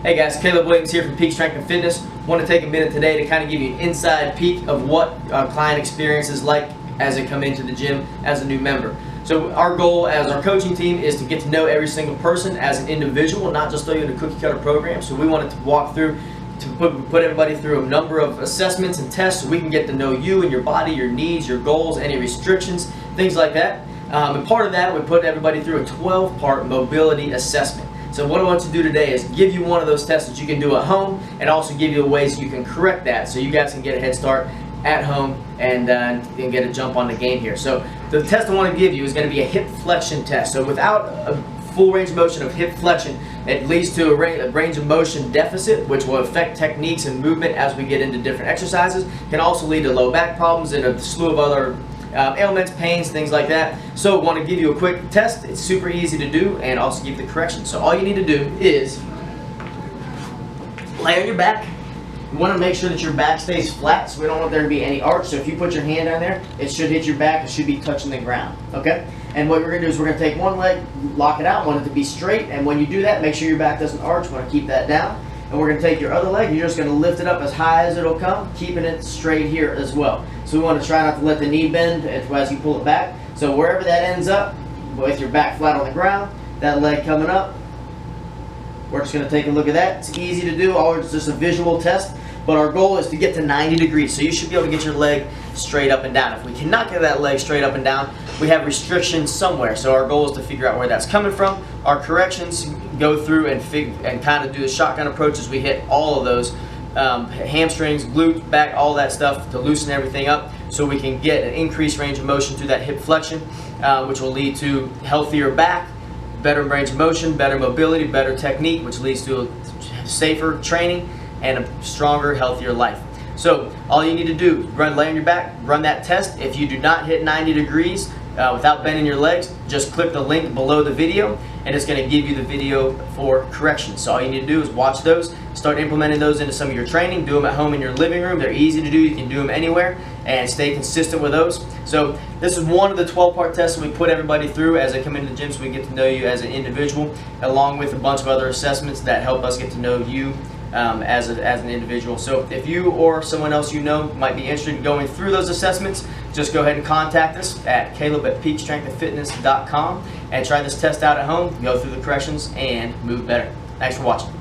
Hey guys, Caleb Williams here from Peak Strength and Fitness. Want to take a minute today to kind of give you an inside peek of what a client experience is like as they come into the gym as a new member. So our goal as our coaching team is to get to know every single person as an individual, not just throw you in a cookie cutter program. So we wanted to walk through, to put everybody through a number of assessments and tests so we can get to know you and your body, your needs, your goals, any restrictions, things like that. And part of that, we put everybody through a 12-part mobility assessment. So what I want to do today is give you one of those tests that you can do at home and also give you ways you can correct that so you guys can get a head start at home and get a jump on the game here. So the test I want to give you is going to be a hip flexion test. So without a full range of motion of hip flexion, it leads to a range of motion deficit, which will affect techniques and movement as we get into different exercises. Can also lead to low back problems and a slew of other ailments, pains, things like that. So I want to give you a quick test. It's super easy to do and also give you the correction. So all you need to do is lay on your back. You want to make sure that your back stays flat, so we don't want there to be any arch. So if you put your hand on there, it should hit your back. It should be touching the ground, okay? And what we're going to do is we're going to take one leg, lock it out, want it to be straight, and when you do that, make sure your back doesn't arch. Want to keep that down. And we're going to take your other leg, you're just going to lift it up as high as it'll come, keeping it straight here as well. So we want to try not to let the knee bend as you pull it back. So wherever that ends up, with your back flat on the ground, that leg coming up, we're just going to take a look at that. It's easy to do, it's just a visual test, but our goal is to get to 90 degrees. So you should be able to get your leg straight up and down. If we cannot get that leg straight up and down, we have restrictions somewhere. So our goal is to figure out where that's coming from. Our corrections go through and kind of do the shotgun approach as we hit all of those hamstrings, glutes, back, all that stuff to loosen everything up so we can get an increased range of motion through that hip flexion, which will lead to healthier back, better range of motion, better mobility, better technique, which leads to a safer training and a stronger, healthier life. So all you need to do is lay on your back, run that test. If you do not hit 90 degrees without bending your legs, just click the link below the video and it's going to give you the video for corrections. So all you need to do is watch those, start implementing those into some of your training, do them at home in your living room. They're easy to do, you can do them anywhere, and stay consistent with those. So this is one of the 12-part tests that we put everybody through as they come into the gym so we get to know you as an individual, along with a bunch of other assessments that help us get to know you as an individual. So if you or someone else you know might be interested in going through those assessments, just go ahead and contact us at caleb@peakstrengthandfitness.com and try this test out at home, go through the corrections, and move better. Thanks for watching.